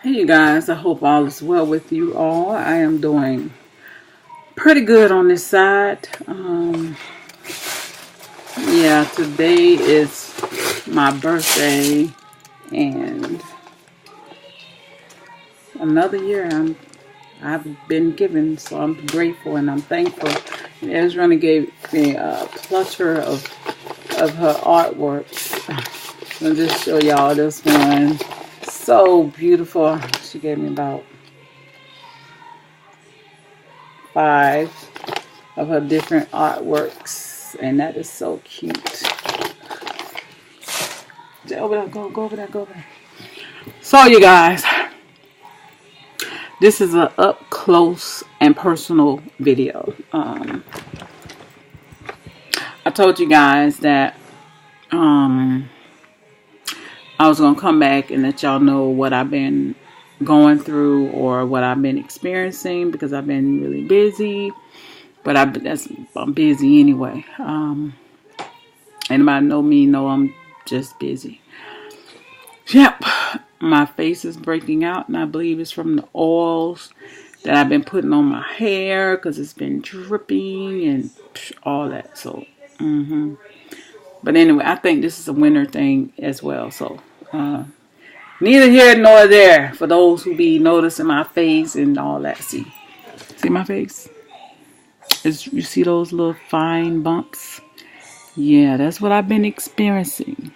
Hey you guys, I hope all is well with you all. I am doing pretty good on this side. Yeah, today is my birthday and another year I've been given, so I'm grateful and I'm thankful. And Ezra gave me a clutter of her artwork. I'll just show y'all this one. So beautiful. She gave me about 5 of her different artworks, and that is so cute. Go over there. So you guys, this is an up close and personal video. I told you guys that I was gonna come back and let y'all know what I've been going through or what I've been experiencing, because I've been really busy. But I'm busy anyway. Anybody know me know I'm just busy. Yep, my face is breaking out, and I believe it's from the oils that I've been putting on my hair because it's been dripping and all that. So, but anyway, I think this is a winter thing as well. So, neither here nor there for those who be noticing my face and all that. See my face? You see those little fine bumps? Yeah, that's what I've been experiencing.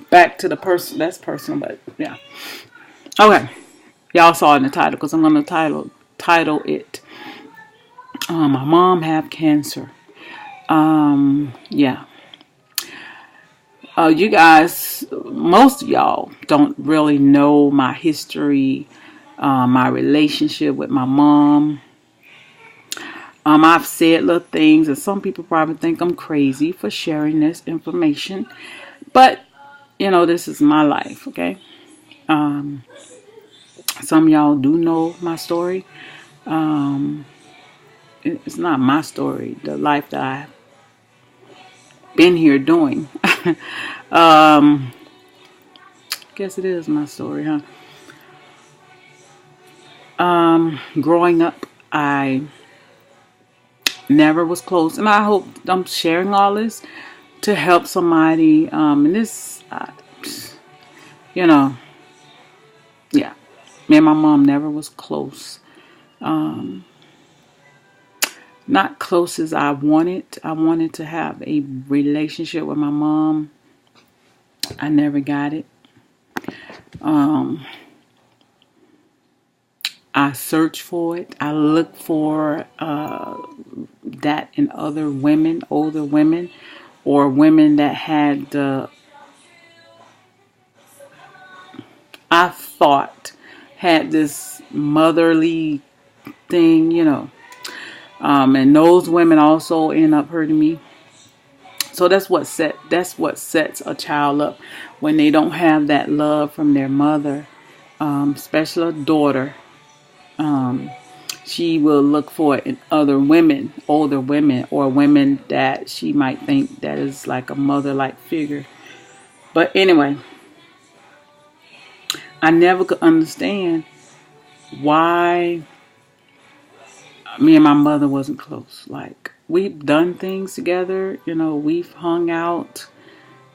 Back to the person. That's personal, but yeah. Okay, y'all saw in the title because I'm gonna title it. My mom have cancer. Yeah. You guys, most of y'all don't really know my history, my relationship with my mom. I've said little things, and some people probably think I'm crazy for sharing this information, but this is my life, okay? Some of y'all do know my story. It's not my story, the life that I've been here doing. Guess it is my story, huh? Growing up, I never was close, and I hope I'm sharing all this to help somebody. And this, yeah, me and my mom never was close. Not close as I wanted. I wanted to have a relationship with my mom. I never got it. I searched for it. I looked for that in other women, older women, or women that had I thought had this motherly thing, and those women also end up hurting me. So that's what sets a child up when they don't have that love from their mother, especially a daughter. She will look for it in other women, older women, or women that she might think that is like a mother-like figure. But anyway, I never could understand why me and my mother wasn't close. Like, we've done things together, we've hung out.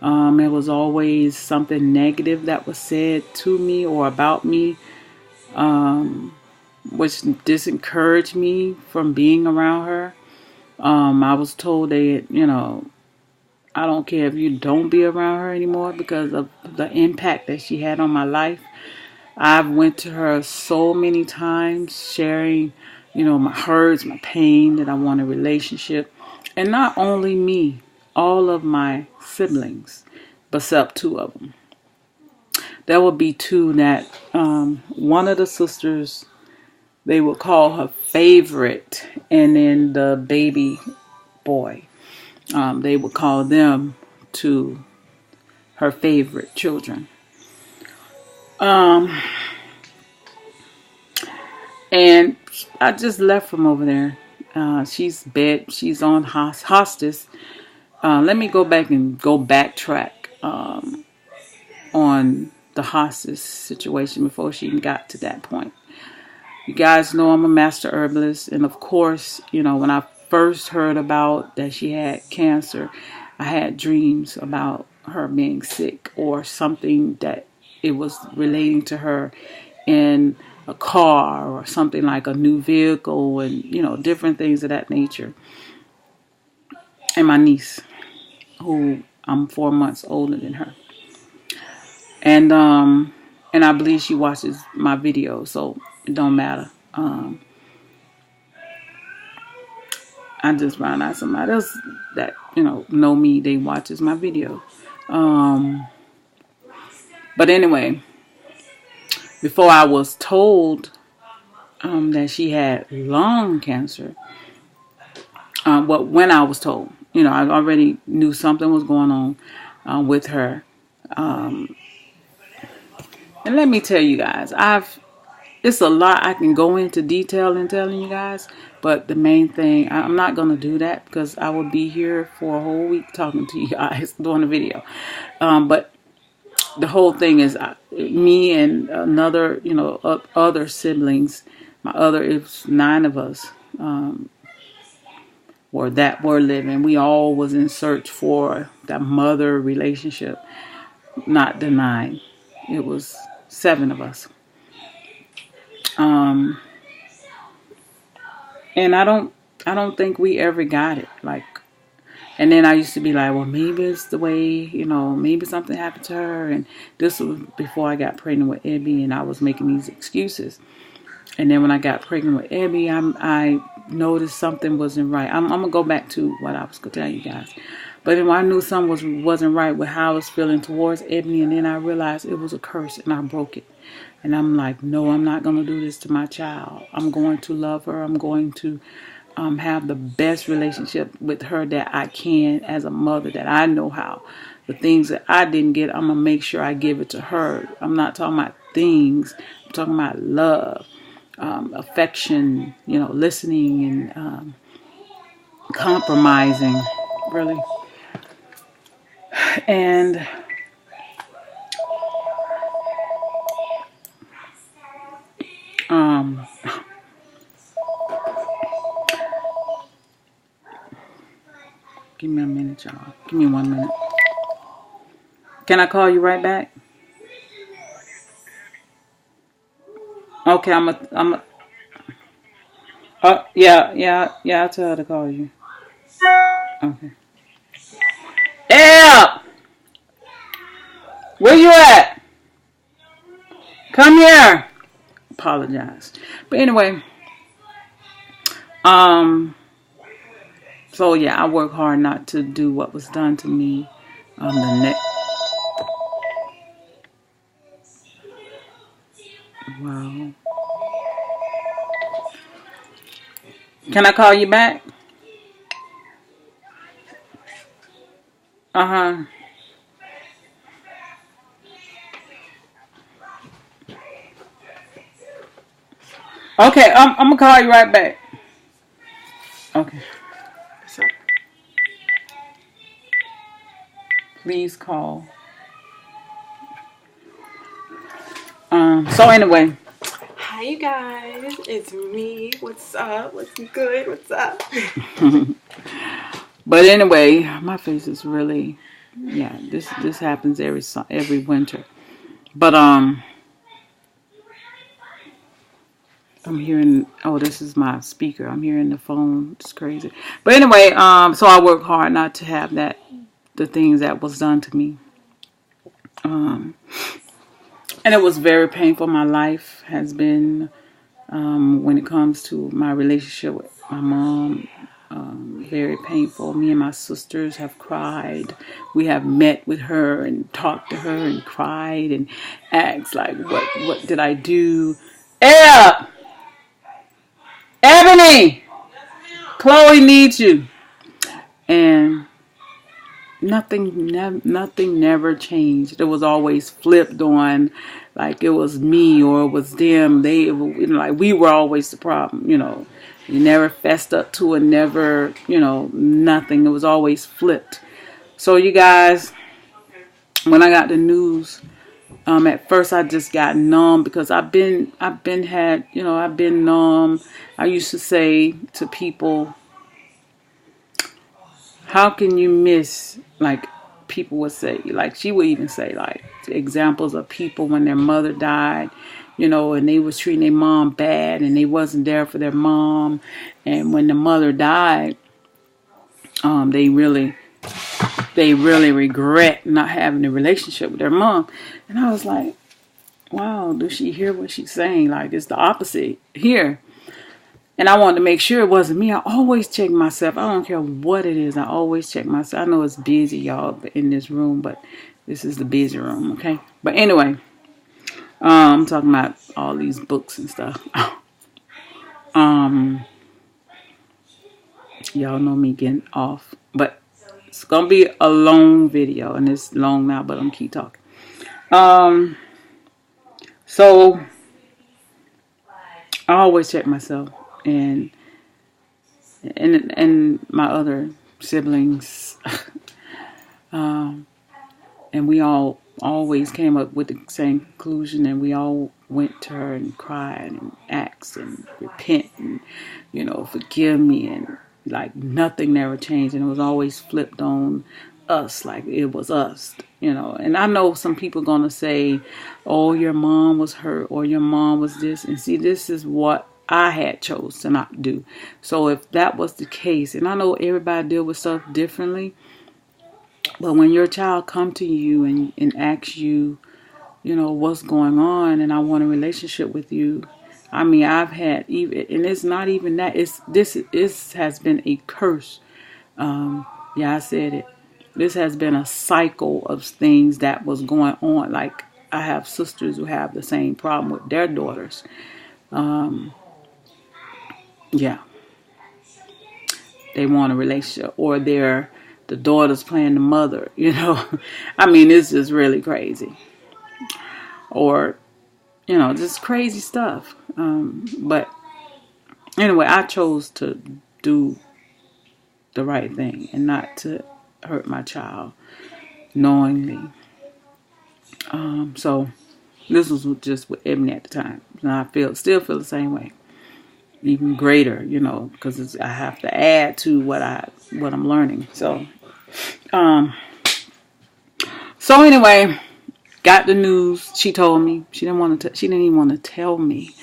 It was always something negative that was said to me or about me, which disencouraged me from being around her. I was told that, I don't care if you don't be around her anymore because of the impact that she had on my life. I've went to her so many times sharing, my hurts, my pain, that I want a relationship. And not only me, all of my siblings, except 2 of them. There would be 2 that one of the sisters, they would call her favorite, and then the baby boy, they would call them 2 her favorite children. And I just left from over there. She's on hospice. Let me go back and backtrack on the hospice situation before she even got to that point. You guys know I'm a master herbalist, and of course, you know, when I first heard about that she had cancer, I had dreams about her being sick or something that it was relating to her in a car or something like a new vehicle, and you know, different things of that nature. And my niece, who I'm 4 months older than her, and I believe she watches my videos, so it don't matter. I just found out somebody else that, you know me, they watches my video. But anyway, before I was told that she had lung cancer, when I was told, you know, I already knew something was going on with her. And let me tell you guys, it's a lot I can go into detail in telling you guys, but the main thing, I'm not going to do that because I will be here for a whole week talking to you guys doing the video. But the whole thing is me and another, you know, other siblings, it's 9 of us, were living. We all was in search for that mother relationship. Not the 9. It was 7 of us. And I don't think we ever got it. Like, and then I used to be like, well, maybe it's the way, you know, maybe something happened to her. And this was before I got pregnant with Ebby, and I was making these excuses. And then when I got pregnant with Ebby, I noticed something wasn't right. I'm gonna go back to what I was gonna tell you guys. But then I knew something wasn't right with how I was feeling towards Ebony, and then I realized it was a curse, and I broke it. And I'm like, no, I'm not going to do this to my child. I'm going to love her. I'm going to have the best relationship with her that I can as a mother, that I know how. The things that I didn't get, I'm going to make sure I give it to her. I'm not talking about things. I'm talking about love, affection, you know, listening and compromising, really. And give me a minute, y'all. Give me 1 minute. Can I call you right back? Okay, yeah, I'll tell her to call you. Okay. Help! Where you at? Come here. Apologize. But anyway, so yeah, I work hard not to do what was done to me. Wow. Can I call you back? Uh-huh. Okay, I'm gonna call you right back. Okay. So, please call. So anyway. Hi, you guys. It's me. What's up? What's good? What's up? But anyway, my face is really, yeah. This happens every winter. But I'm hearing. Oh, this is my speaker. I'm hearing the phone. It's crazy. But anyway, so I work hard not to have the things that was done to me. And it was very painful. My life has been, when it comes to my relationship with my mom, very painful. Me and my sisters have cried. We have met with her and talked to her and cried and asked, like, what did I do? Ebony! Chloe needs you. And nothing never changed. It was always flipped on, like it was me or it was them. Like we were always the problem, you know. You never fessed up to it, never, you know, nothing. It was always flipped. So you guys, when I got the news At first I just got numb because I've been numb. I used to say to people, how can you miss, like people would say, like she would even say, like examples of people when their mother died, and they was treating their mom bad and they wasn't there for their mom. And when the mother died, they really regret not having a relationship with their mom. And I was like, wow, does she hear what she's saying? Like, it's the opposite here. And I wanted to make sure it wasn't me. I always check myself. I don't care what it is. I always check myself. I know it's busy, y'all, in this room, but this is the busy room, okay? But anyway, I'm talking about all these books and stuff. Y'all know me getting off. But it's going to be a long video, and it's long now, but I'm going to keep talking. So I always check myself. And my other siblings, and we all always came up with the same conclusion, and we all went to her and cried and asked and repent and forgive me, and like nothing never changed, and it was always flipped on us, like it was us, and I know some people gonna say, oh, your mom was hurt or your mom was this, and see, this is what I had chose to not do. So if that was the case, and I know everybody deal with stuff differently, but when your child come to you and asks you, what's going on, and I want a relationship with you, I mean, I've had even, and it's not even that, this has been a curse. Yeah, I said it. This has been a cycle of things that was going on. Like, I have sisters who have the same problem with their daughters. Yeah, they want a relationship, or the daughter's playing the mother, I mean, it's just really crazy, or just crazy stuff. But anyway, I chose to do the right thing and not to hurt my child knowingly. So this was just with Ebony at the time, and I still feel the same way. Even greater, because I have to add to what I'm learning. So anyway, got the news. She told me she didn't even want to tell me.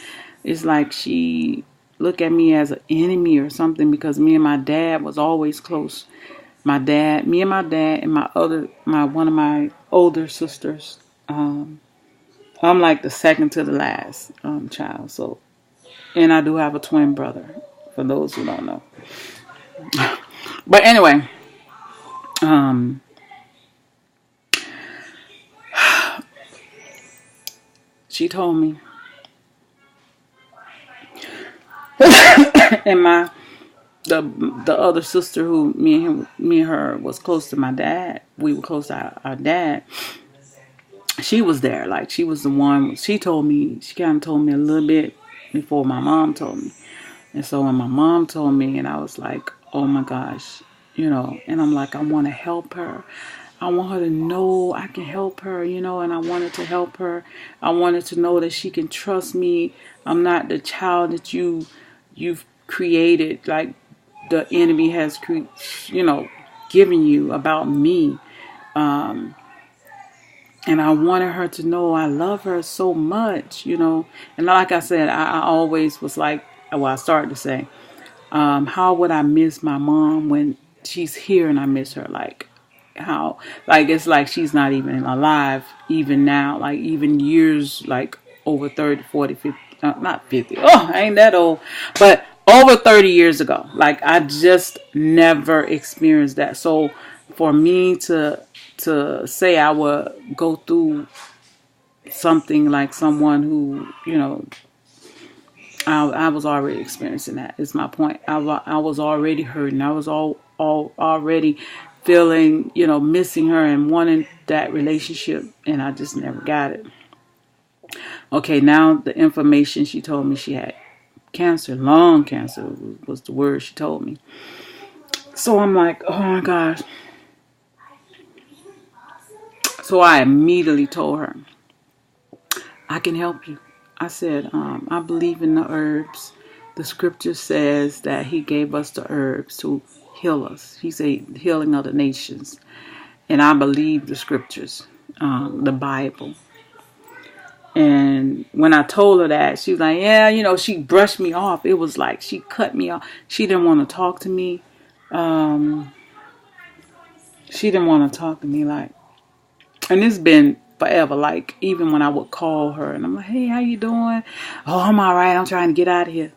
It's like she looked at me as an enemy or something, because me and my dad was always close. Me and my dad, and one of my older sisters. I'm like the second to the last child. So. And I do have a twin brother, for those who don't know. But anyway, she told me, and the other sister who me and her was close to my dad. We were close to our dad. She was there, like she was the one. She kind of told me a little bit before my mom told me. And so when my mom told me, and I was like, oh my gosh, and I'm like, I want to help her. I want her to know I can help her, and I wanted to help her. I wanted to know that she can trust me. I'm not the child that you've created, like the enemy has, given you about me. And I wanted her to know I love her so much, And like I said, I always was like, well, I started to say, how would I miss my mom when she's here and I miss her? Like, how, like, it's like she's not even alive even now, like even years, like over 30, 40, 50, not 50. Oh, I ain't that old, but over 30 years ago. Like, I just never experienced that. So for me to say I would go through something like someone who, I was already experiencing that, is my point. I was already hurting. I was already feeling, missing her and wanting that relationship, and I just never got it. Okay, now the information, she told me she had cancer, lung cancer was the word she told me. So I'm like, oh my gosh. So I immediately told her, I can help you. I said, I believe in the herbs. The scripture says that he gave us the herbs to heal us. He said healing of the nations. And I believe the scriptures, the Bible. And when I told her that, she was like, yeah, she brushed me off. It was like she cut me off. She didn't want to talk to me. She didn't want to talk to me and it's been forever. Like even when I would call her and I'm like, hey, how you doing? Oh, I'm all right. I'm trying to get out of here.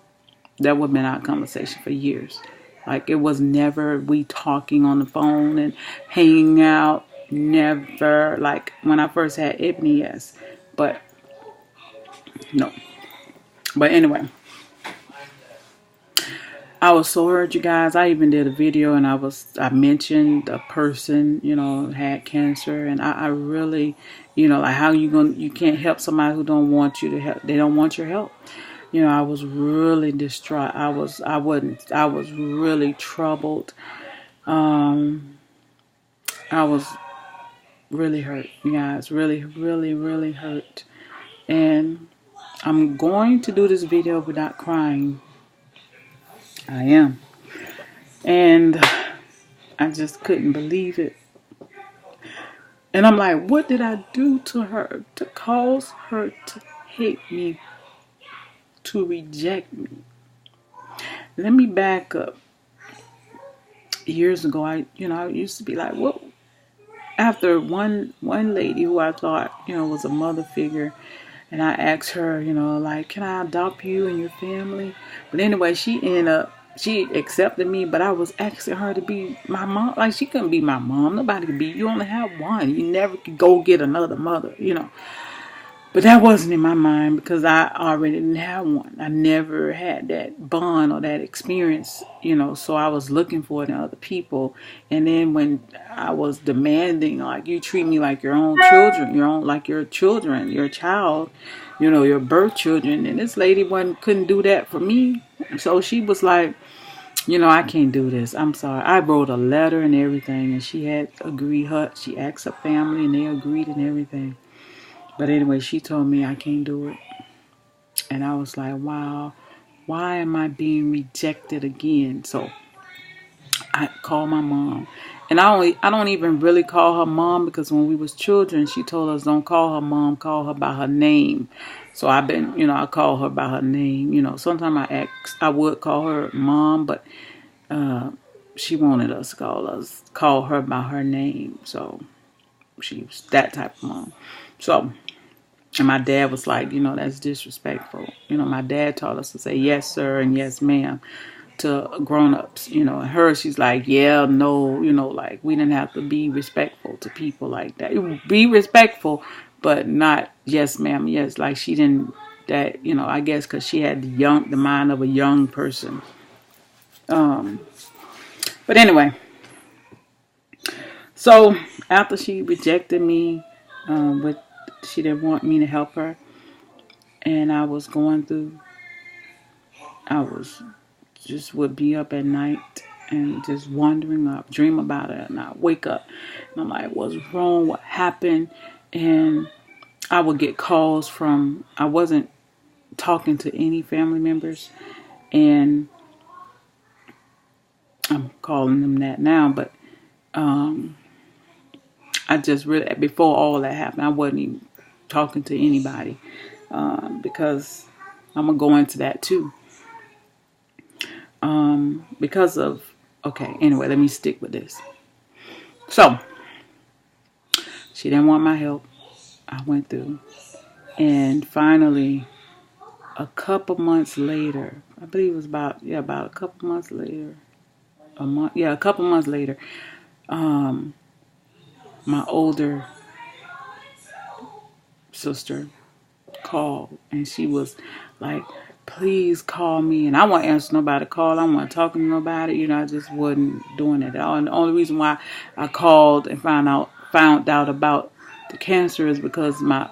That would have been our conversation for years. Like it was never we talking on the phone and hanging out. Never. Like when I first had Ebony, yes. But no. But anyway, I was so hurt, you guys. I even did a video and I mentioned a person, had cancer, and I really, like how you can't help somebody who don't want you to help. They don't want your help. I was really distraught. I was really troubled. I was really hurt, you guys. Really, really, really hurt. And I'm going to do this video without crying. I am. And I just couldn't believe it. And I'm like, what did I do to her to cause her to hate me, to reject me? Let me back up. Years ago, I used to be like, what? After one lady who I thought, was a mother figure, and I asked her, like, can I adopt you and your family? But anyway, she accepted me, but I was asking her to be my mom. Like, she couldn't be my mom. Nobody could be. You only have one. You never could go get another mother, But that wasn't in my mind because I already didn't have one. I never had that bond or that experience, so I was looking for it in other people. And then when I was demanding, like, you treat me like your own children, your child, your birth children. And this lady couldn't do that for me. So she was like, I can't do this. I'm sorry. I wrote a letter and everything, and she had agreed. She asked her family, and they agreed and everything. But anyway, she told me I can't do it. And I was like, wow, why am I being rejected again? So I called my mom. And I don't even really call her mom because when we was children, she told us don't call her mom, call her by her name. So I've been, I call her by her name. Sometimes I would call her mom, but she wanted us to call her by her name. So she was that type of mom. So, and my dad was like, that's disrespectful. My dad taught us to say yes, sir, and yes, ma'am to grown-ups. And her, she's like, yeah, no, like we didn't have to be respectful to people like that. Be respectful, but not yes, ma'am, yes. Like she didn't, that, I guess because she had the mind of a young person. But anyway, so after she rejected me, she didn't want me to help her, and I was would be up at night and just wondering. I dream about it, and I wake up and I'm like, what's wrong? What happened? And I would get calls I wasn't talking to any family members, and I'm calling them that now, but I just really, before all that happened, I wasn't even talking to anybody because I'm going to go into that too. Because of, okay, anyway, let me stick with this. So, she didn't want my help. I went through. And finally, a couple months later, I believe it was about a couple months later, a couple months later, my older sister called, and she was like, please call me. And I won't answer nobody call. I wasn't talking to nobody. I just wasn't doing it at all. And the only reason why I called and found out about the cancer is because I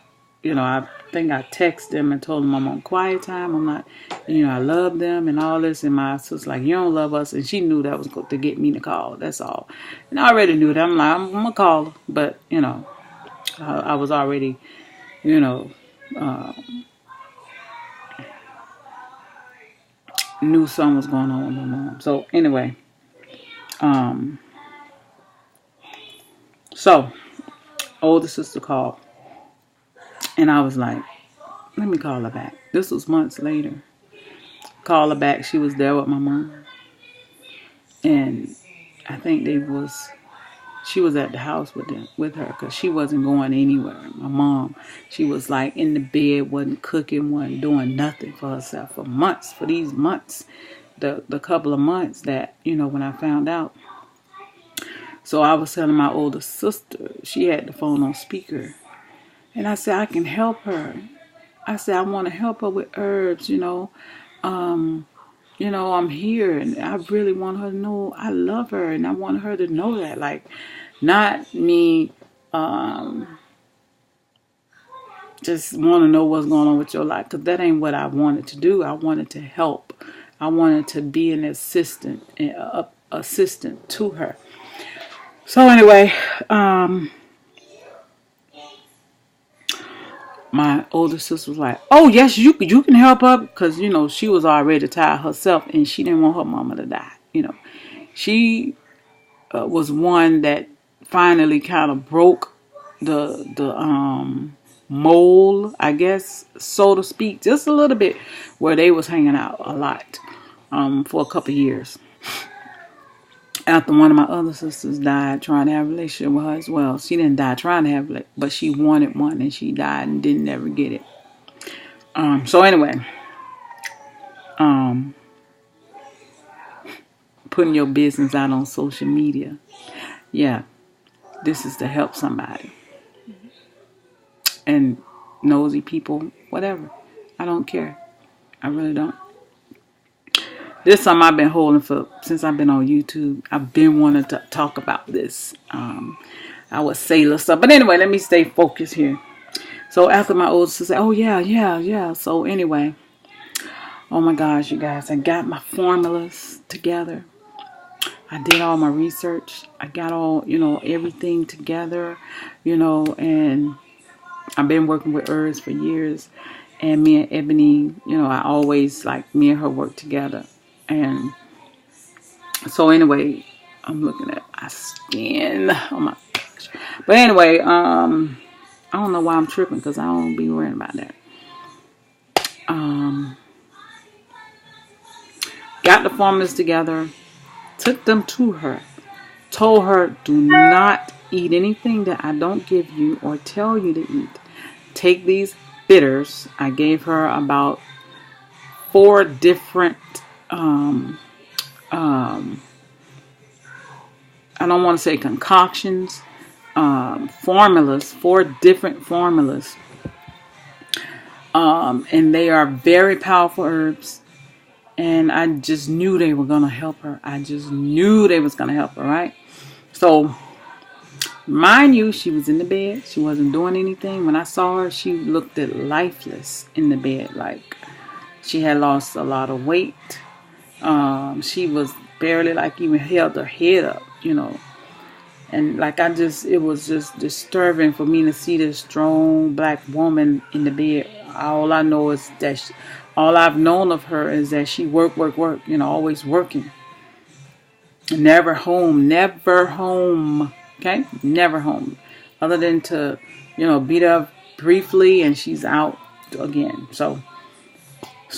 think I texted them and told them I'm on quiet time. I'm not, I love them and all this. And my sister's like, you don't love us. And she knew that was to get me to call. That's all. And I already knew that. I'm like, I'm going to call her. But, I was already, uh, knew something was going on with my mom. So anyway, um, so older sister called, and I was like, let me call her back. This was months later. Call her back. She was there with my mom, and I think she was at the house with her because she wasn't going anywhere. My mom, she was like in the bed, wasn't cooking, wasn't doing nothing for herself for months. For these months, the couple of months that, when I found out. So I was telling my older sister, she had the phone on speaker, and I said, I can help her. I said, I want to help her with herbs, I'm here, and I really want her to know I love her, and I want her to know that, like, not me just want to know what's going on with your life, because that ain't what I wanted to do. I wanted to help. I wanted to be an assistant to her. So anyway, my older sister was like, oh yes, you can help her, because she was already tired herself, and she didn't want her mama to die. She was one that finally kind of broke the mold, I guess, so to speak, just a little bit, where they was hanging out a lot for a couple of years. After one of my other sisters died trying to have a relationship with her as well. She didn't die trying to have it, but she wanted one, and she died and didn't ever get it. So anyway, putting your business out on social media. Yeah, this is to help somebody. And nosy people, whatever. I don't care. I really don't. This is something I've been holding for since I've been on YouTube. I've been wanting to talk about this. I would say little stuff. But anyway, let me stay focused here. So after my older sister said, oh yeah. So anyway, oh my gosh, you guys, I got my formulas together. I did all my research. I got all, everything together, and I've been working with herbs for years. And me and Ebony, I always, me and her work together. And so anyway, I'm looking at my skin. Oh my gosh. But anyway, I don't know why I'm tripping, because I don't be worrying about that. Got the formulas together, took them to her, told her, do not eat anything that I don't give you or tell you to eat. Take these bitters. I gave her about 4 different I don't want to say concoctions, formulas, 4 different formulas. And they are very powerful herbs. And I just knew they were going to help her. I just knew they was going to help her, right? So, mind you, she was in the bed. She wasn't doing anything. When I saw her, she looked lifeless in the bed. Like, she had lost a lot of weight. She was barely even held her head up, And it was just disturbing for me to see this strong black woman in the bed. All I know is that all I've known of her is that she work, always working. Never home, okay? Never home. Other than to, beat up briefly and she's out again. So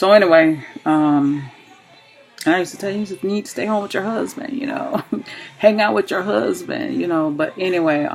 anyway, I used to tell you need to stay home with your husband, hang out with your husband, but anyway,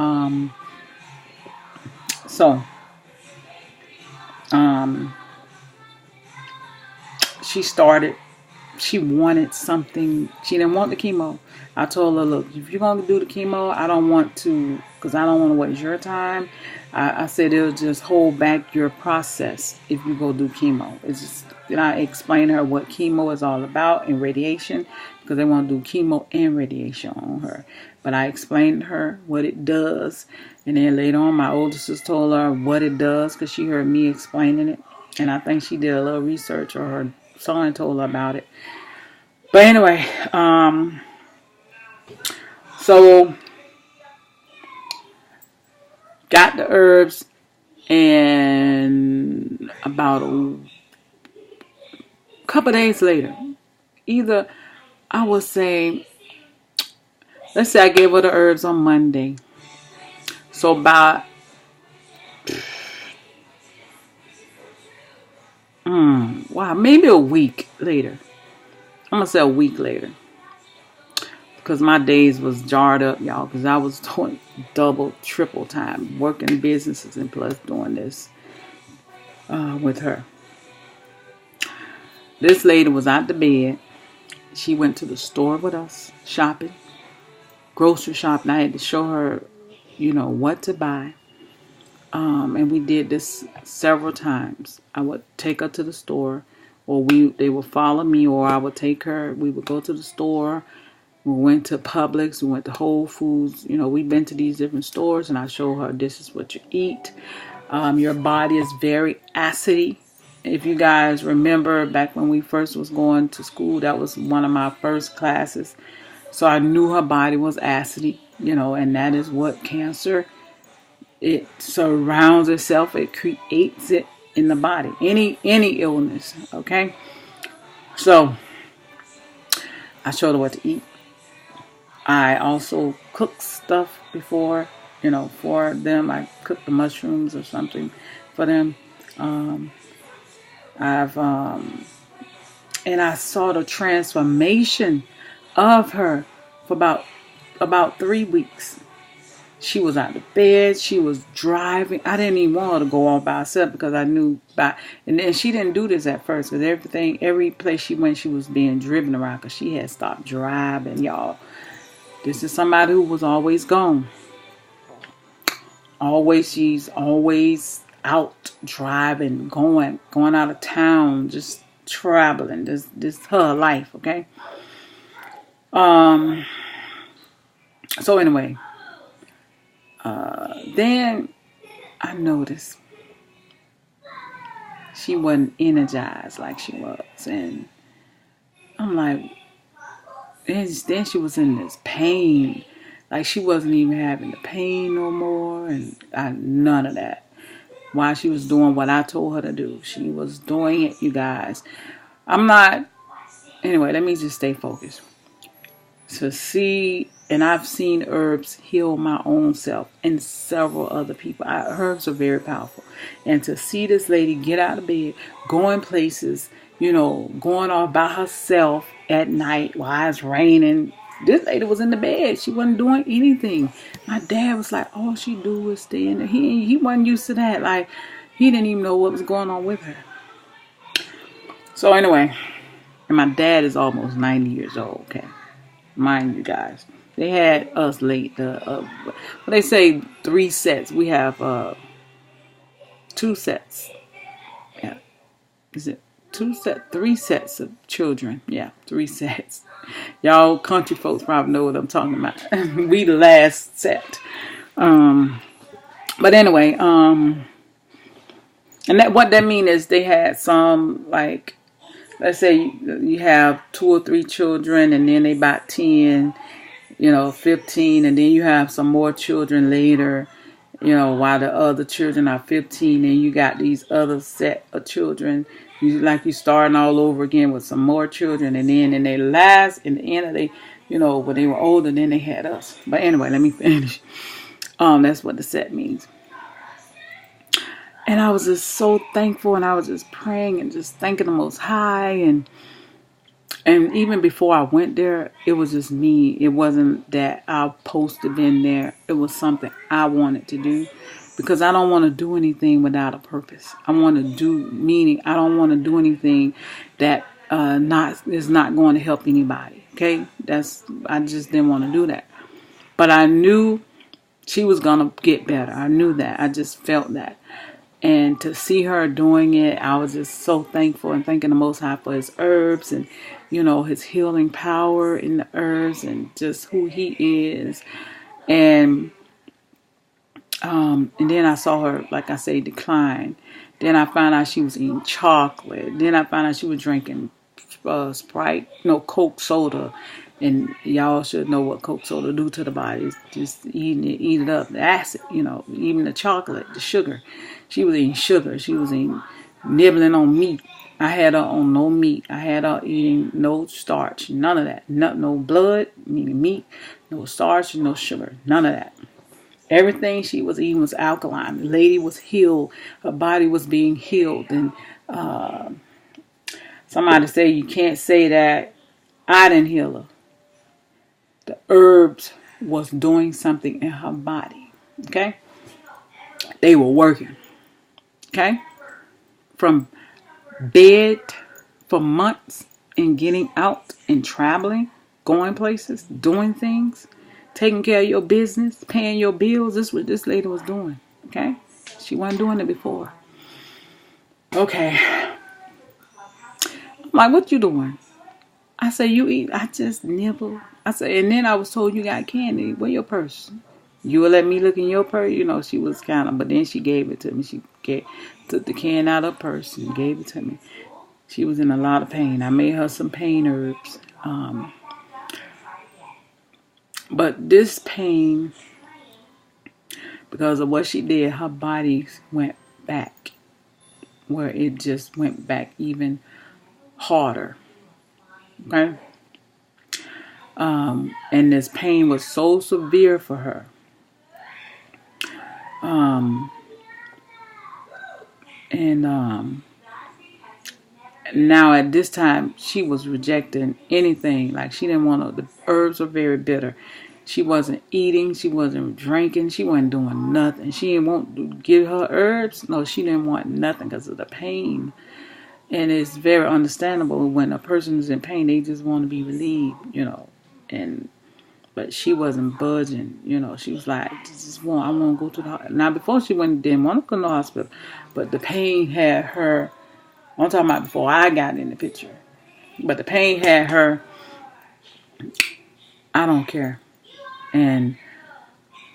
she wanted something. She didn't want the chemo. I told her, look, if you're going to do the chemo, I don't want to, because I don't want to waste your time. I said it'll just hold back your process if you go do chemo. It's just, I explained to her what chemo is all about and radiation, because they want to do chemo and radiation on her. But I explained to her what it does, and then later on my older sister told her what it does, because she heard me explaining it, and I think she did a little research, or her son told her about it. But anyway, so got the herbs, and about a couple days later, either I would say, let's say I gave her the herbs on Monday. So about maybe a week later. I'm gonna say a week later, because my days was jarred up, y'all, because I was doing double, triple time, working businesses and plus doing this with her. This lady was out the bed. She went to the store with us, shopping, grocery shopping. I had to show her, what to buy. And we did this several times. I would take her to the store, or they would follow me, or I would take her. We would go to the store. We went to Publix. We went to Whole Foods. We've been to these different stores, and I show her this is what you eat. Your body is very acidy. If you guys remember back when we first was going to school, that was one of my first classes. So I knew her body was acidy, and that is what cancer, it surrounds itself. It creates it in the body. Any illness, okay? So I showed her what to eat. I also cooked stuff before, for them. I cooked the mushrooms or something for them. And I saw the transformation of her for about 3 weeks. She was out of bed. She was driving. I didn't even want her to go all by herself because I knew and then she didn't do this at first, because every place she went, she was being driven around because she had stopped driving, y'all. This is somebody who was always gone. She's always out driving, going out of town, just traveling. This her life, okay? So anyway, then I noticed she wasn't energized like she was, and I'm like, then she was in this pain, like she wasn't even having the pain no more, and none of that. While she was doing what I told her to do, she was doing it, you guys. Anyway, let me just stay focused. And I've seen herbs heal my own self and several other people. Herbs are very powerful. And to see this lady get out of bed, going places, going off by herself at night while it's raining. This lady was in the bed. She wasn't doing anything. My dad was like, all she do is stay in there. He wasn't used to that. Like, he didn't even know what was going on with her. So anyway, and my dad is almost 90 years old, okay? Mind you guys. They had us late. They say 3 sets. We have 2 sets. Yeah. Is it 2 sets? 3 sets of children. Yeah, 3 sets. Y'all country folks probably know what I'm talking about. We the last set. But anyway, and what that means is they had some, like, let's say you have 2 or 3 children, and then they about 10, 15, and then you have some more children later, while the other children are 15, and you got these other set of children. You starting all over again with some more children, and then in the end of when they were older, then they had us. But anyway, let me finish. That's what the set means. And I was just so thankful, and I was just praying and just thanking the Most High, and even before I went there, it was just me. It wasn't that I posted in there. It was something I wanted to do, because I don't want to do anything without a purpose. I want to I don't want to do anything that is not going to help anybody. Okay, I just didn't want to do that. But I knew she was gonna get better. I knew that. I just felt that. And to see her doing it, I was just so thankful and thanking the Most High for His herbs and, His healing power in the herbs and just who He is. And then I saw her, like I say, decline. Then I found out she was eating chocolate. Then I found out she was drinking Sprite, Coke soda. And y'all should know what Coke soda do to the body. It's just eat it up. The acid, even the chocolate, the sugar. She was eating sugar. She was eating nibbling on meat. I had her on no meat. I had her eating no starch, none of that. No blood, meaning meat, no starch, no sugar, none of that. Everything she was eating was alkaline. The lady was healed. Her body was being healed. And somebody say you can't say that I didn't heal her. The herbs was doing something in her body. Okay? They were working. Okay? From bed for months and getting out and traveling, going places, doing things, taking care of your business, paying your bills. This is what this lady was doing. Okay? She wasn't doing it before. Okay. I'm like, what you doing? I said, you eat. I just nibble. I said, and then I was told you got candy. Where your purse? You will let me look in your purse? You know, she was kind of, but then she gave it to me. She took the can out of her purse and gave it to me. She was in a lot of pain. I made her some pain herbs. But this pain, because of what she did, her body went back, where it just went back even harder. Okay? And this pain was so severe for her. Now at this time, she was rejecting anything. Like, she didn't want to, the herbs were very bitter. She wasn't eating. She wasn't drinking. She wasn't doing nothing. She didn't want to give her herbs. No, she didn't want nothing because of the pain. And it's very understandable when a person is in pain, they just want to be relieved, you know. But she wasn't budging, you know. She was like, I want to go to the hospital. Now, before she didn't want to go to the hospital, but the pain had her. I'm talking about before I got in the picture. But the pain had her, I don't care. And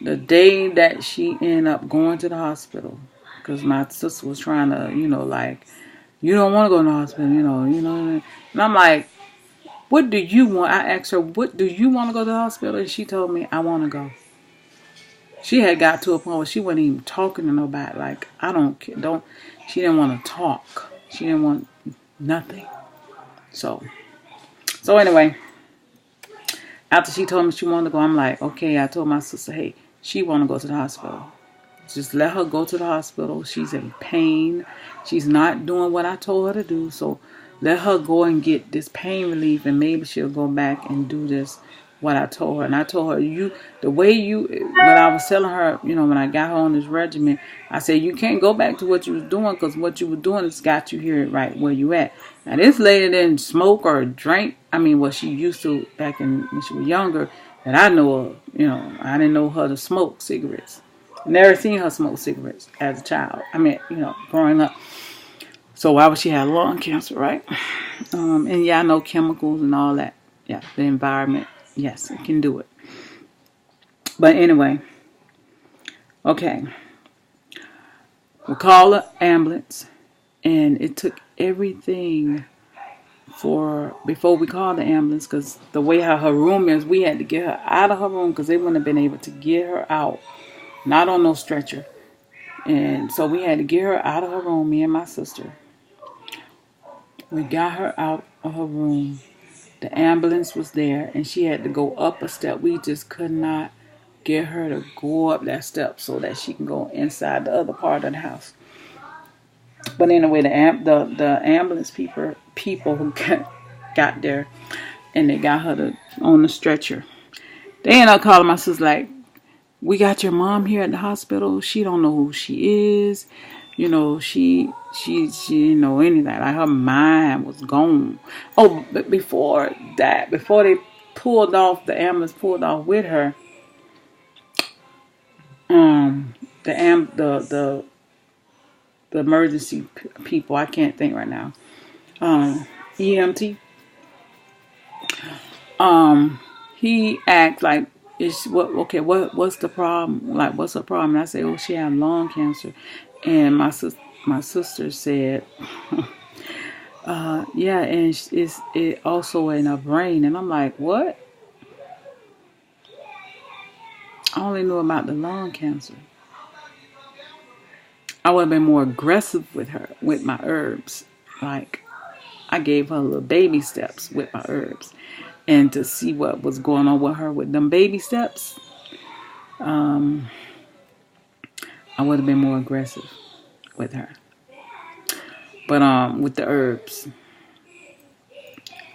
the day that she ended up going to the hospital, because my sister was trying to, you know, like, you don't want to go to the hospital, you know. And I'm like, what do you want? I asked her, what do you want to go to the hospital? And she told me, I want to go. She had got to a point where she wasn't even talking to nobody. Like, I don't care. She didn't want to talk. She didn't want nothing. So anyway, after she told me she wanted to go, I'm like, okay. I told my sister, hey, she want to go to the hospital. Just let her go to the hospital. She's in pain. She's not doing what I told her to do. So let her go and get this pain relief, and maybe she'll go back and do this, what I told her. And I told her, when I was telling her, you know, when I got her on this regimen, I said, you can't go back to what you was doing, because what you were doing has got you here right where you at. Now, this lady didn't smoke or drink. I mean, what she used to back when she was younger, that I know of. You know, I didn't know her to smoke cigarettes. Never seen her smoke cigarettes as a child. I mean, you know, growing up. So why would she have lung cancer, right? And yeah, I know chemicals and all that. Yeah, the environment. Yes, it can do it. But anyway, okay. We called the ambulance, and it took everything before we called the ambulance, because the way how her room is, we had to get her out of her room because they wouldn't have been able to get her out. Not on no stretcher. And so we had to get her out of her room, me and my sister. We got her out of her room. The ambulance was there, and she had to go up a step. We just could not get her to go up that step so that she can go inside the other part of the house. But anyway, the ambulance people who got there, and they got her on the stretcher. They ended up calling my sister like, we got your mom here at the hospital. She don't know who she is. You know, she didn't know anything. Like, her mind was gone. Oh, but before they pulled off, the ambulance pulled off with her, the emergency people, I can't think right now, EMT, he asked like, what's the problem? Like, what's the problem? And I said, oh, she had lung cancer. And my sister said, yeah, and it also in her brain. And I'm like, what? I only knew about the lung cancer. I would have been more aggressive with her, with my herbs. Like, I gave her little baby steps with my herbs. And to see what was going on with her with them baby steps, I would have been more aggressive with her. But with the herbs.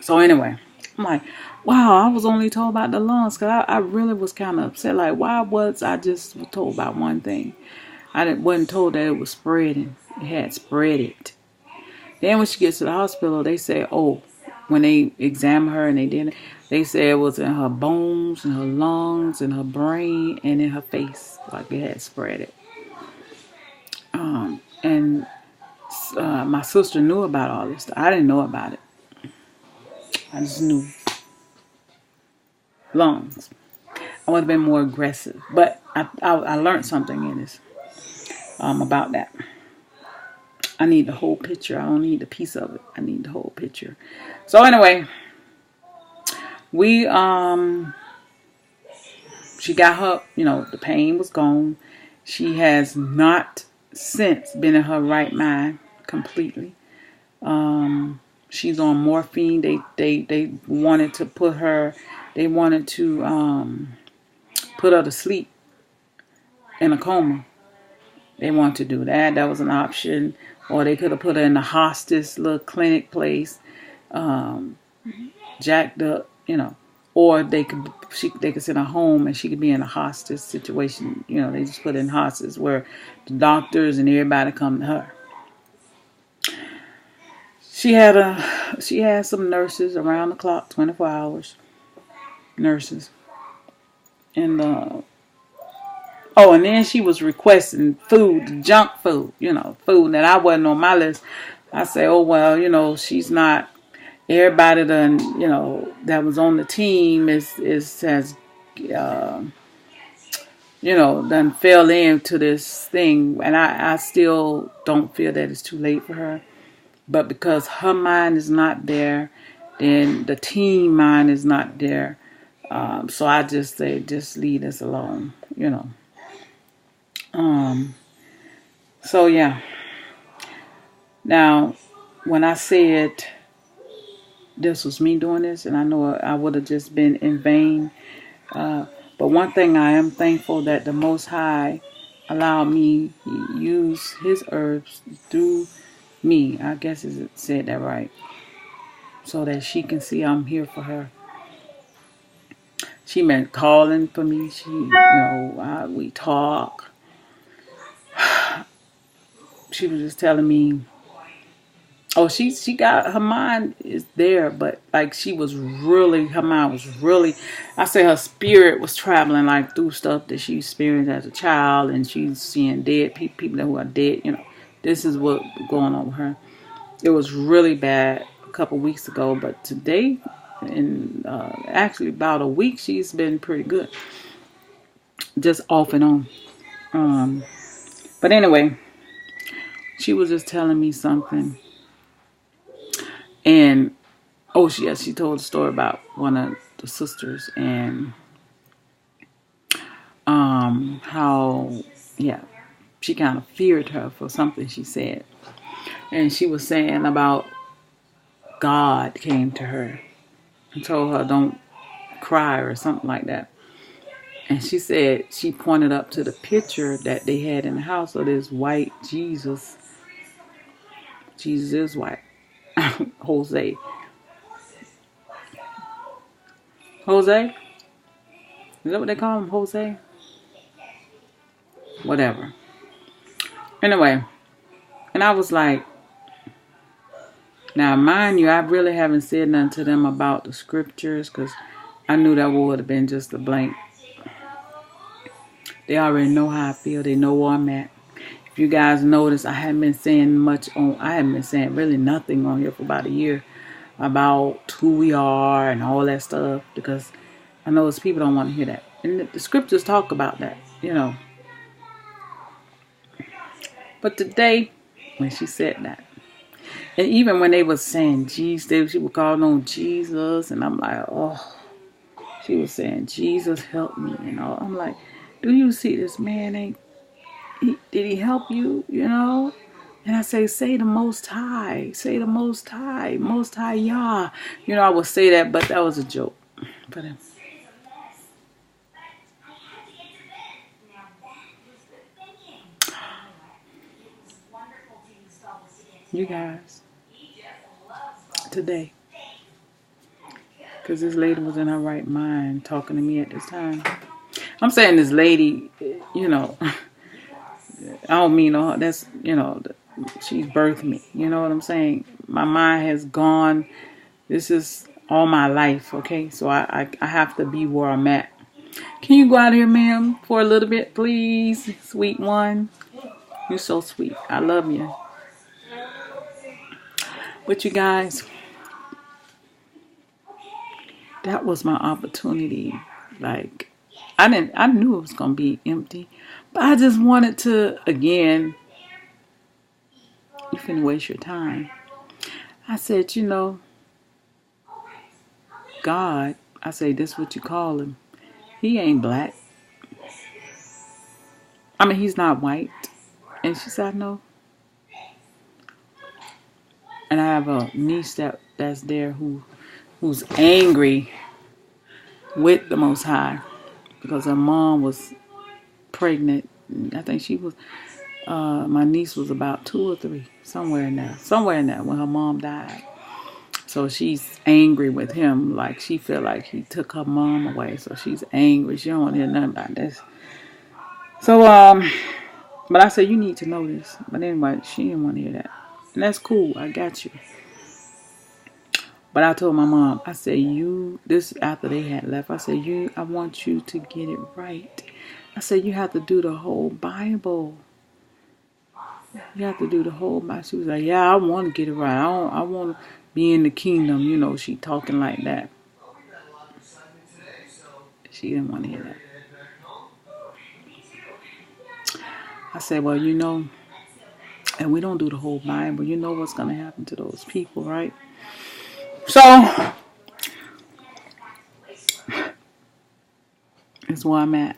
So anyway, I'm like, wow, I was only told about the lungs, because I really was kind of upset. Like, why was I just told about one thing? Wasn't told that it was spreading. It had spread it. Then when she gets to the hospital, they say, oh, when they examined her and they did it, they say it was in her bones, in her lungs, in her brain, and in her face. Like, it had spread it. And my sister knew about all this stuff. I didn't know about it. I just knew lungs. I would have been more aggressive. But I learned something in this about that. I need the whole picture. I don't need a piece of it. I need the whole picture. So anyway, she got her, the pain was gone. She has not since been in her right mind completely. She's on morphine. They wanted to put her to sleep in a coma. They wanted to do that. That was an option. Or they could have put her in the hospice little clinic place, jacked up, Or they could send her home and she could be in a hospice situation. They just put her in hospice where the doctors and everybody come to her. She had some nurses around the clock, 24 hours. Nurses. And and then she was requesting food, junk food, food that I wasn't on my list. I say, oh well, she's not. Everybody done, that was on the team has done fell into this thing, and I still don't feel that it's too late for her. But because her mind is not there, then the team mind is not there. So I just say, just leave us alone, So yeah. Now, when I said this was me doing this, and I know I would have just been in vain. But one thing I am thankful that the Most High allowed me to use His herbs through me. I guess it said that right. So that she can see I'm here for her. She been calling for me. We talk. She was just telling me, oh, she got, her mind is there, but like her mind was really, I say her spirit was traveling like through stuff that she experienced as a child, and she's seeing dead people who are dead. This is what going on with her. It was really bad a couple weeks ago, but today, and actually about a week, she's been pretty good, just off and on. But anyway, she was just telling me something. And she told a story about one of the sisters and how she kind of feared her for something she said. And she was saying about God came to her and told her don't cry or something like that. And she said she pointed up to the picture that they had in the house of this white Jesus. Jesus is white. Jose? Is that what they call him? Jose? Whatever. Anyway, and I was like, now mind you, I really haven't said nothing to them about the scriptures, because I knew that would have been just a blank. They already know how I feel. They know where I'm at. If you guys notice, I haven't been saying really nothing on here for about a year about who we are and all that stuff, because I know those people don't want to hear that. And the scriptures talk about that, But today, when she said that, and even when they was saying Jesus, she was calling on Jesus, and I'm like, oh, she was saying, Jesus help me, I'm like, do you see this man ain't Did he help you? You know? And I say the Most High. Say the Most High. Most High Yah. You know, I would say that, but that was a joke. But you guys, today, because this lady was in her right mind talking to me at this time. I'm saying this lady, you know, I don't mean no, that's, you know, she's birthed me. You know what I'm saying? My mind has gone. This is all my life, okay? So I have to be where I'm at. Can you go out here, ma'am, for a little bit, please? Sweet one. You're so sweet. I love you. But you guys, that was my opportunity. Like, I knew it was going to be empty. But I just wanted to, again, you finna waste your time. I said, you know, God, I say, this what you call him. He ain't black. I mean, he's not white. And she said, no. And I have a niece that's there who's angry with the Most High because her mom was pregnant. I think she was, my niece was about 2 or 3, somewhere in there when her mom died. So she's angry with him, like she feel like he took her mom away. So she's angry. She don't want to hear nothing about this. So, but I said, you need to know this. But anyway, she didn't want to hear that. And that's cool. I got you. But I told my mom, I said, this after they had left, I said, I want you to get it right. I said, you have to do the whole Bible. You have to do the whole Bible. She was like, yeah, I want to get it right. I want to be in the kingdom. You know, she talking like that. She didn't want to hear that. I said, well, you know, and we don't do the whole Bible. You know what's going to happen to those people, right? So, that's where I'm at.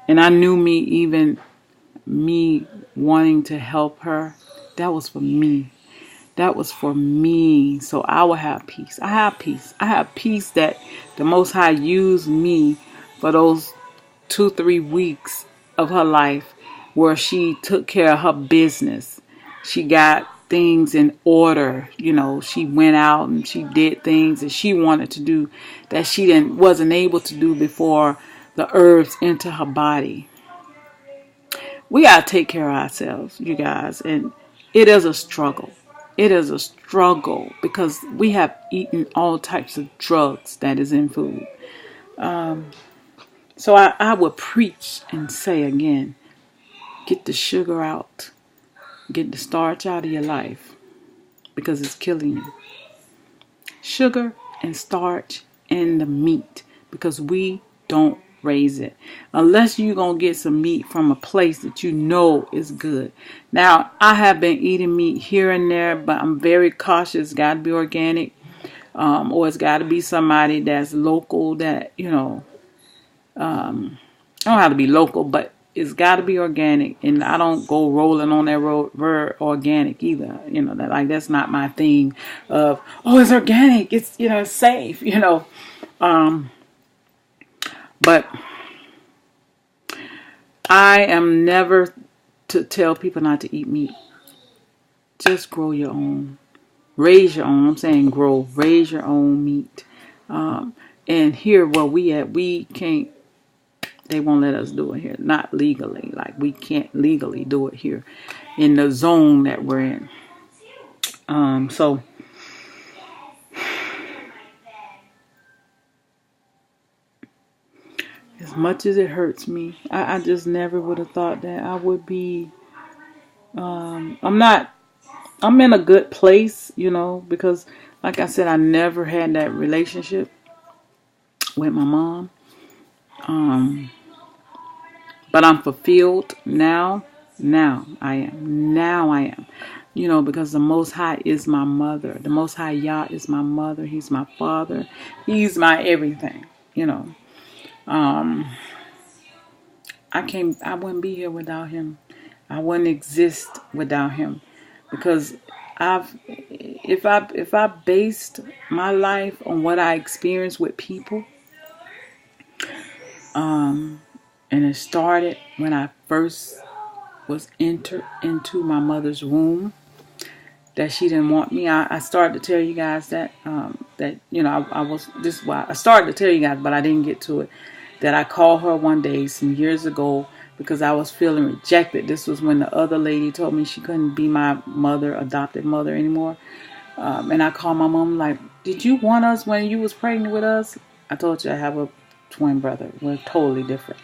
And I knew me wanting to help her, that was for me. That was for me. So I will have peace. I have peace. I have peace that the Most High used me for those 2-3 weeks of her life where she took care of her business. She got things in order. You know, she went out and she did things that she wanted to do that she wasn't able to do before the herbs entered her body. We got to take care of ourselves, you guys. And it is a struggle. It is a struggle because we have eaten all types of drugs that is in food. So I would preach and say again, get the sugar out. Get the starch out of your life because it's killing you. Sugar and starch and the meat because we don't raise it. Unless you're going to get some meat from a place that you know is good. Now, I have been eating meat here and there, but I'm very cautious. It's got to be organic. Or it's got to be somebody that's local that, you know, I don't have to be local, but it's got to be organic. And I don't go rolling on that road organic either. You know, that's not my thing of, oh, it's organic. It's, you know, it's safe, you know. But I am never to tell people not to eat meat. Just grow your own. Raise your own. I'm saying grow. Raise your own meat. And here where we at, we can't, they won't let us do it here. Not legally. Like we can't legally do it here in the zone that we're in. So as much as it hurts me, I just never would have thought that I would be, I'm in a good place, you know, because like I said, I never had that relationship with my mom. But I'm fulfilled now. Now I am. You know, because the Most High is my mother. The Most High Yah is my mother. He's my father. He's my everything, you know. I wouldn't be here without him. I wouldn't exist without him, because if I based my life on what I experienced with people, and it started when I first was entered into my mother's womb, that she didn't want me. I started to tell you guys that I was, this is why I started to tell you guys, but I didn't get to it. That I called her one day some years ago because I was feeling rejected. This was when the other lady told me she couldn't be my adopted mother anymore. And I called my mom like, did you want us when you was pregnant with us? I told you I have a twin brother. We're totally different.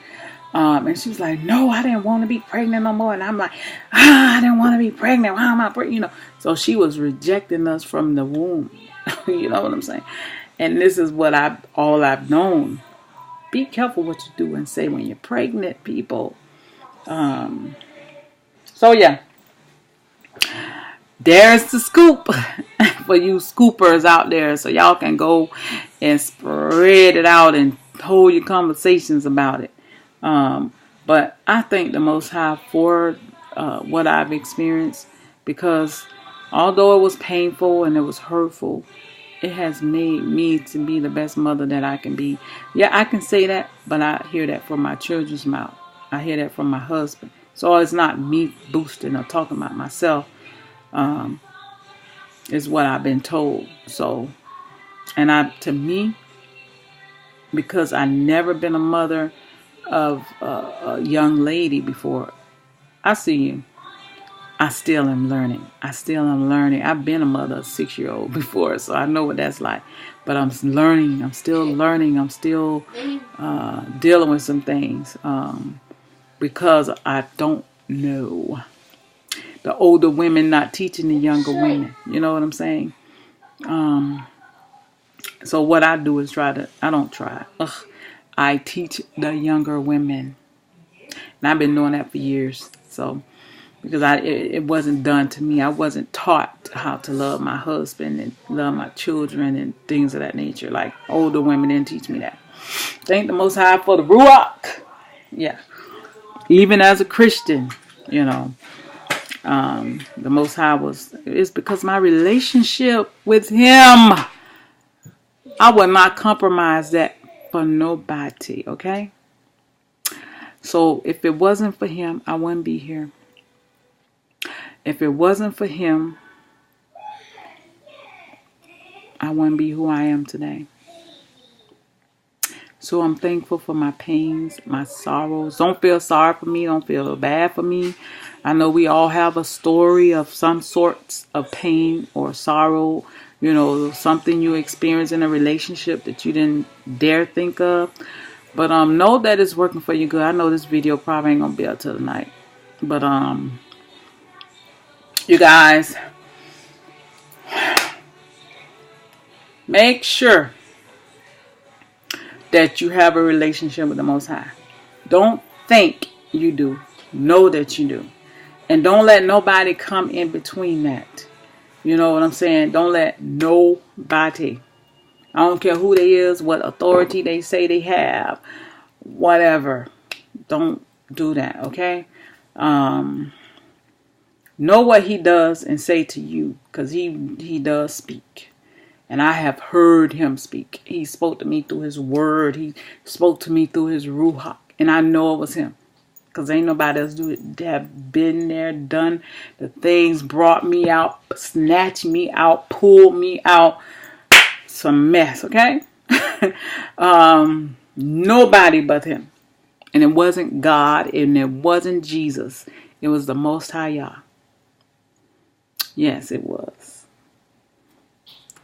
And she was like, no, I didn't want to be pregnant no more. And I'm like, I didn't want to be pregnant. Why am I pregnant? So she was rejecting us from the womb. You know what I'm saying? And this is what all I've known. Be careful what you do and say when you're pregnant, people. So yeah, there's the scoop for you scoopers out there, so y'all can go and spread it out and hold your conversations about it. But I thank the Most High for what I've experienced, because although it was painful and it was hurtful, it has made me to be the best mother that I can be. Yeah, I can say that, but I hear that from my children's mouth. I hear that from my husband. So it's not me boosting or talking about myself. Is what I've been told. So, and to me, because I never been a mother of a young lady before, I see you. I still am learning. I've been a mother of a 6-year-old before, so I know what that's like. But I'm learning. I'm still learning. I'm still dealing with some things because I don't know. The older women not teaching the younger women. You know what I'm saying? So what I do is I teach the younger women. And I've been doing that for years. So, because it wasn't done to me. I wasn't taught how to love my husband and love my children and things of that nature. Like older women didn't teach me that. Thank the Most High for the Ruach. Yeah. Even as a Christian, the Most High it's because my relationship with Him. I would not compromise that for nobody, okay? So if it wasn't for Him, I wouldn't be here. If it wasn't for Him, I wouldn't be who I am today. So I'm thankful for my pains, my sorrows. Don't feel sorry for me. Don't feel bad for me. I know we all have a story of some sorts of pain or sorrow. Something you experienced in a relationship that you didn't dare think of. But know that it's working for you good. I know this video probably ain't going to be up till tonight. But you guys, make sure that you have a relationship with the Most High. Don't think you do. Know that you do. And don't let nobody come in between that. You know what I'm saying? Don't let nobody. I don't care who they is, what authority they say they have, whatever. Don't do that, okay? Know what He does and say to you, because he does speak. And I have heard Him speak. He spoke to me through His word. He spoke to me through His Ruach. And I know it was Him. Because ain't nobody else have been there, done the things, brought me out, snatched me out, pulled me out. Some mess, okay? Nobody but Him. And it wasn't God, and it wasn't Jesus. It was the Most High Yah. Yes, it was.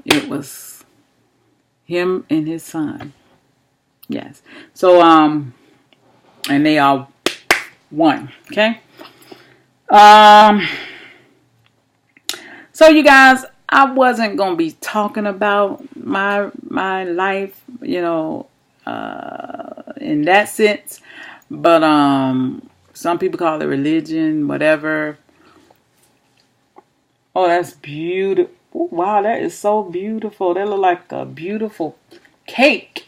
It was Him and His Son. Yes. So, and they are one, okay? So you guys, I wasn't going to be talking about my life, in that sense. But some people call it religion, whatever. Oh, that's beautiful. Oh, wow, that is so beautiful. That look like a beautiful cake.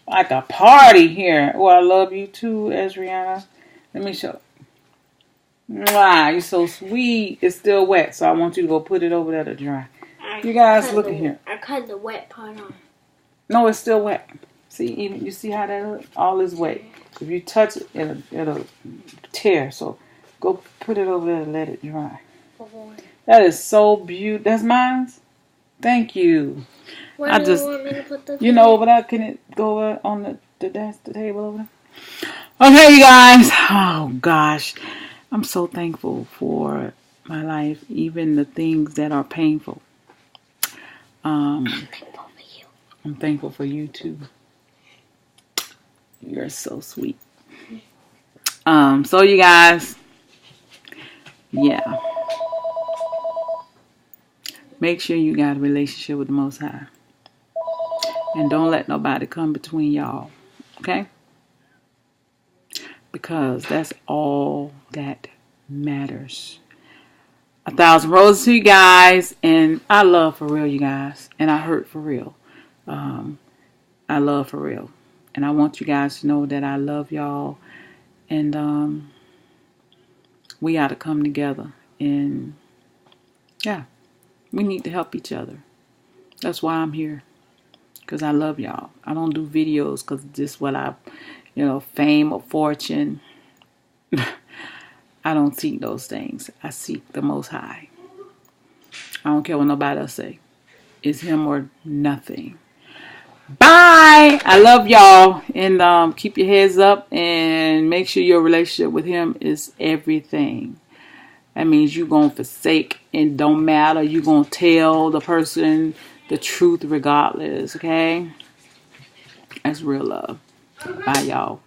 Like a party here. Oh, I love you too, Ezriana. Let me show. Mwah, you're so sweet. It's still wet, so I want you to go put it over there to dry. You guys, look at here. I cut the wet part off. No, it's still wet. See, even you see how that look? All is wet. If you touch it, it'll tear. So go put it over there and let it dry. That is so beautiful. That's mine. Thank you. Where do you want me to put the? You know, over there. Can it go over on the desk, the table over there? Okay, you guys. Oh gosh, I'm so thankful for my life, even the things that are painful. I'm thankful for you. I'm thankful for you too. You're so sweet. So you guys, yeah. Make sure you got a relationship with the Most High. And don't let nobody come between y'all. Okay? Because that's all that matters. 1,000 roses to you guys. And I love for real, you guys. And I hurt for real. I love for real. And I want you guys to know that I love y'all. And we got to come together. And yeah. We need to help each other. That's why I'm here. Because I love y'all. I don't do videos because this is what fame or fortune. I don't seek those things. I seek the Most High. I don't care what nobody else say. It's him or nothing. Bye. I love y'all. And keep your heads up. And make sure your relationship with him is everything. That means you're going to forsake and don't matter. You're going to tell the person the truth regardless, okay? That's real love. Bye, y'all.